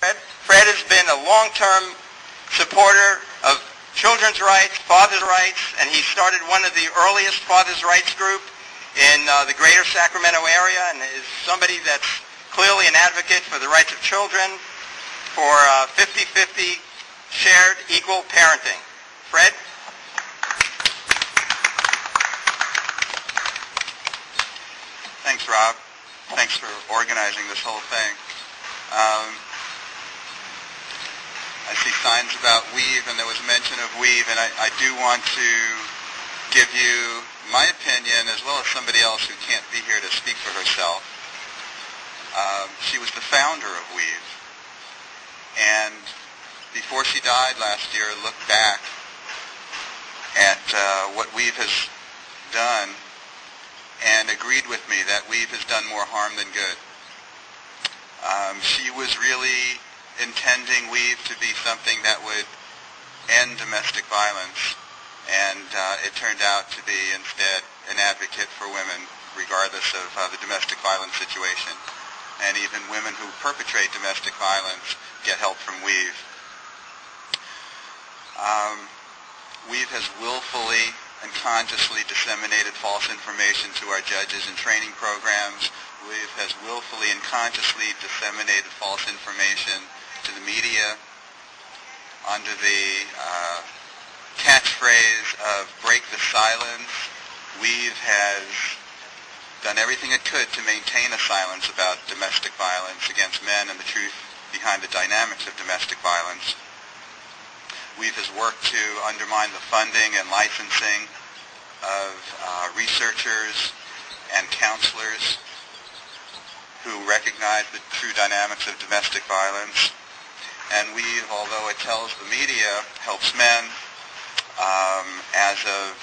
Fred has been a long-term supporter of children's rights, fathers' rights, and he started one of the earliest fathers' rights group in the greater Sacramento area, and is somebody that's clearly an advocate for the rights of children, for 50-50 shared equal parenting. Fred? Thanks, Rob. Thanks for organizing this whole thing. I see signs about weave, and there was mention of weave, and I do want to give you my opinion as well as somebody else who can't be here to speak for herself. She was the founder of weave, and before she died last year, looked back at what weave has done and agreed with me that weave has done more harm than good. She was really intending weave to be something that would end domestic violence, and it turned out to be instead an advocate for women regardless of the domestic violence situation. And even women who perpetrate domestic violence get help from weave. Weave has willfully and consciously disseminated false information to our judges in training programs. Weave has willfully and consciously disseminated false information to the media under the catchphrase of break the silence. Weave has done everything it could to maintain a silence about domestic violence against men and the truth behind the dynamics of domestic violence. Weave has worked to undermine the funding and licensing of researchers and counselors who recognize the true dynamics of domestic violence. And Weave, although it tells the media, helps men. As of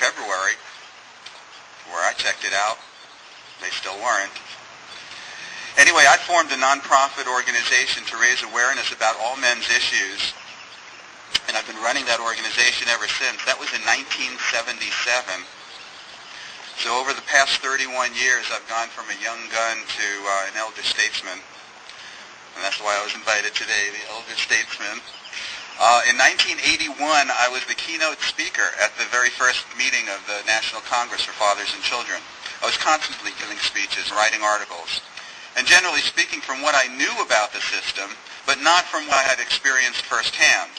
February, where I checked it out, they still weren't. Anyway, I formed a nonprofit organization to raise awareness about all men's issues, and I've been running that organization ever since. That was in 1977. So over the past 31 years, I've gone from a young gun to an elder statesman, and that's why I was invited today, the elder statesman. In 1981, I was the keynote speaker at the very first meeting of the National Congress for Fathers and Children. I was constantly giving speeches, writing articles, and generally speaking from what I knew about the system, but not from what I had experienced firsthand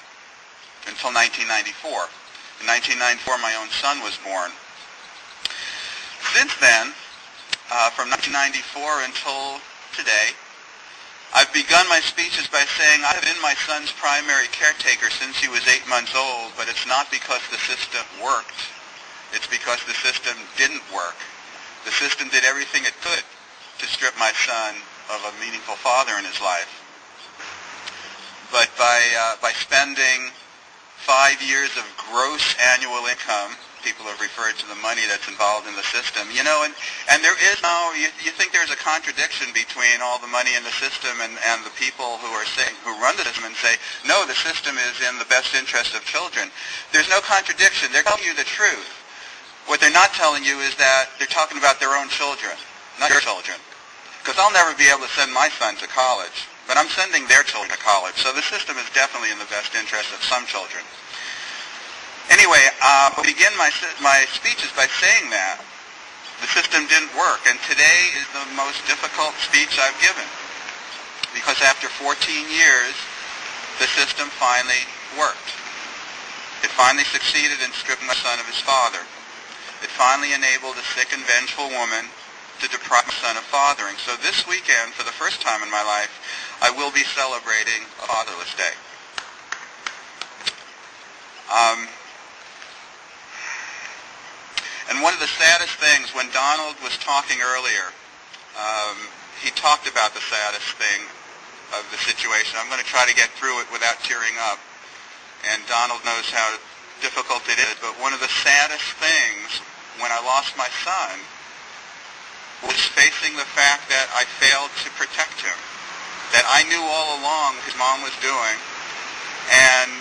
until 1994. In 1994, my own son was born. Since then, from 1994 until today, I've begun my speeches by saying I've been my son's primary caretaker since he was 8 months old, but it's not because the system worked. It's because the system didn't work. The system did everything it could to strip my son of a meaningful father in his life. But by spending 5 years of gross annual income, people have referred to the money that's involved in the system, you know, and there is no, you think there's a contradiction between all the money in the system and the people who are saying, who run the system and say, no, the system is in the best interest of children. There's no contradiction. They're telling you the truth. What they're not telling you is that they're talking about their own children, not your children. Because I'll never be able to send my son to college, but I'm sending their children to college. So the system is definitely in the best interest of some children. Anyway, I'll begin my speeches by saying that the system didn't work, and today is the most difficult speech I've given, because after 14 years, the system finally worked. It finally succeeded in stripping my son of his father. It finally enabled a sick and vengeful woman to deprive my son of fathering. So this weekend, for the first time in my life, I will be celebrating a Fatherless Day. And one of the saddest things, when Donald was talking earlier, he talked about the saddest thing of the situation. I'm going to try to get through it without tearing up. And Donald knows how difficult it is. But one of the saddest things when I lost my son was facing the fact that I failed to protect him, that I knew all along what his mom was doing, and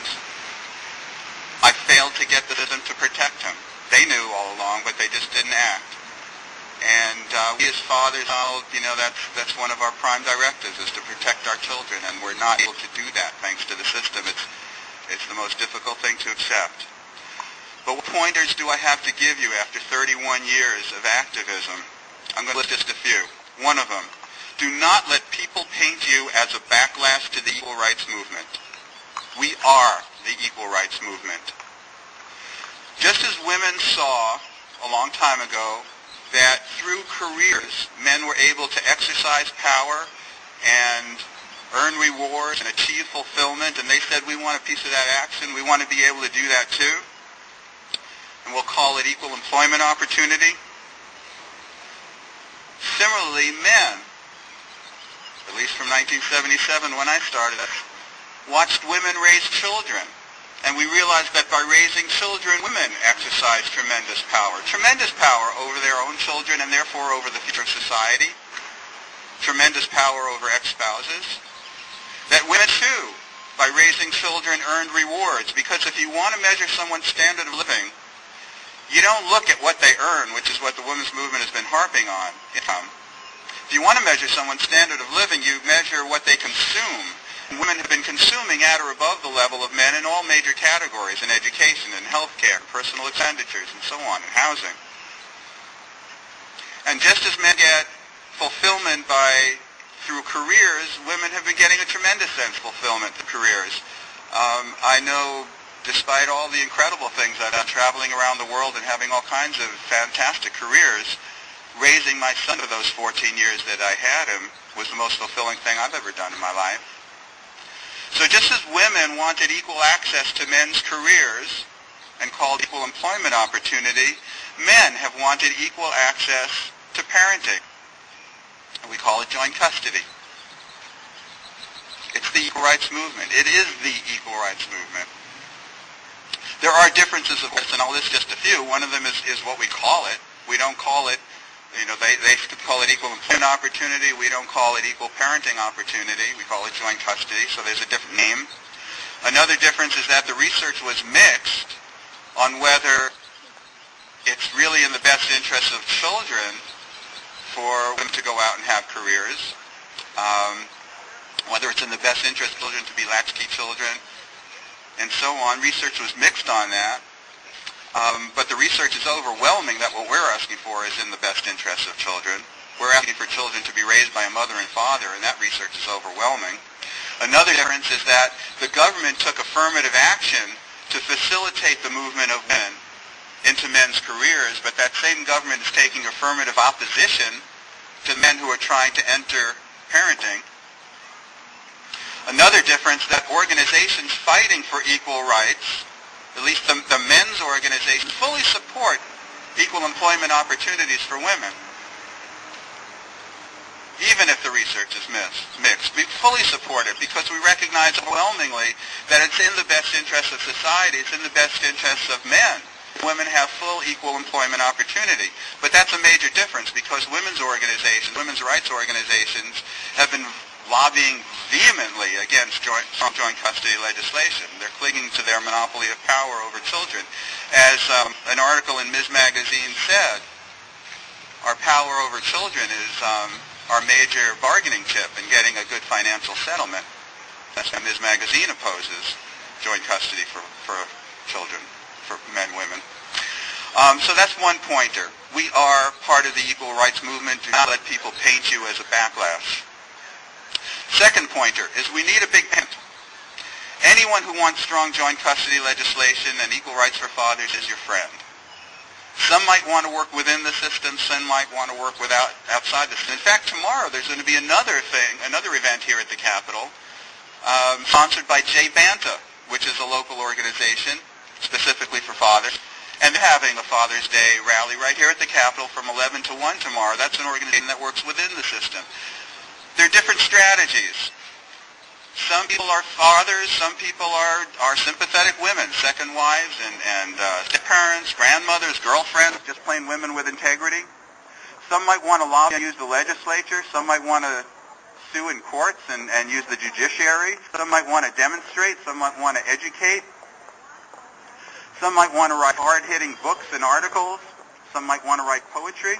I failed to get the system to protect him. They knew all along, but they just didn't act. And We as fathers, that's one of our prime directives, is to protect our children, and we're not able to do that thanks to the system. It's the most difficult thing to accept. But what pointers do I have to give you after 31 years of activism? I'm going to list just a few. One of them, do not let people paint you as a backlash to the equal rights movement. We are the equal rights movement. Just as women saw a long time ago that through careers men were able to exercise power and earn rewards and achieve fulfillment, and they said, we want a piece of that action, we want to be able to do that too, and we'll call it equal employment opportunity. Similarly, men, at least from 1977 when I started, watched women raise children. And we realized that by raising children, women exercise tremendous power over their own children and therefore over the future of society, tremendous power over ex-spouses. That women, too, by raising children, earned rewards, because if you want to measure someone's standard of living, you don't look at what they earn, which is what the women's movement has been harping on. If you want to measure someone's standard of living, you measure what they consume. And women have been consuming at or above the level of men in all major categories, in education, in healthcare, personal expenditures, and so on, in housing. And just as men get fulfillment through careers, women have been getting a tremendous sense of fulfillment through careers. I know, despite all the incredible things that I'm traveling around the world and having all kinds of fantastic careers, raising my son for those 14 years that I had him was the most fulfilling thing I've ever done in my life. So just as women wanted equal access to men's careers and called equal employment opportunity, men have wanted equal access to parenting. We call it joint custody. It's the equal rights movement. It is the equal rights movement. There are differences, of course, and I'll list just a few. One of them is what we call it. We don't call it, they call it equal employment opportunity. We don't call it equal parenting opportunity. We call it joint custody, so there's a different name. Another difference is that the research was mixed on whether it's really in the best interest of children for women to go out and have careers, whether it's in the best interest of children to be latchkey children, and so on. Research was mixed on that. But the research is overwhelming that what we're asking for is in the best interest of children. We're asking for children to be raised by a mother and father, and that research is overwhelming. Another difference is that the government took affirmative action to facilitate the movement of men into men's careers, but that same government is taking affirmative opposition to men who are trying to enter parenting. Another difference, that organizations fighting for equal rights, at least the men's organizations, fully support equal employment opportunities for women, even if the research is mixed. We fully support it because we recognize overwhelmingly that it's in the best interest of society, it's in the best interest of men. Women have full equal employment opportunity. But that's a major difference because women's organizations, women's rights organizations, have been lobbying vehemently against joint custody legislation. They're clinging to their monopoly of power over children. As an article in Ms. Magazine said, our power over children is our major bargaining chip in getting a good financial settlement. That's why Ms. Magazine opposes joint custody for children, for men and women. So that's one pointer. We are part of the equal rights movement. Do not let people paint you as a backlash. Second pointer is we need a big tent. Anyone who wants strong joint custody legislation and equal rights for fathers is your friend. Some might want to work within the system, some might want to work outside the system. In fact, tomorrow there's going to be another event here at the Capitol, sponsored by Jay Banta, which is a local organization specifically for fathers. And they're having a Father's Day rally right here at the Capitol from 11 to 1 tomorrow. That's an organization that works within the system. There are different strategies. Some people are fathers, some people are sympathetic women, second wives and step-parents, grandmothers, girlfriends, just plain women with integrity. Some might want to lobby and use the legislature. Some might want to sue in courts and use the judiciary. Some might want to demonstrate. Some might want to educate. Some might want to write hard-hitting books and articles. Some might want to write poetry.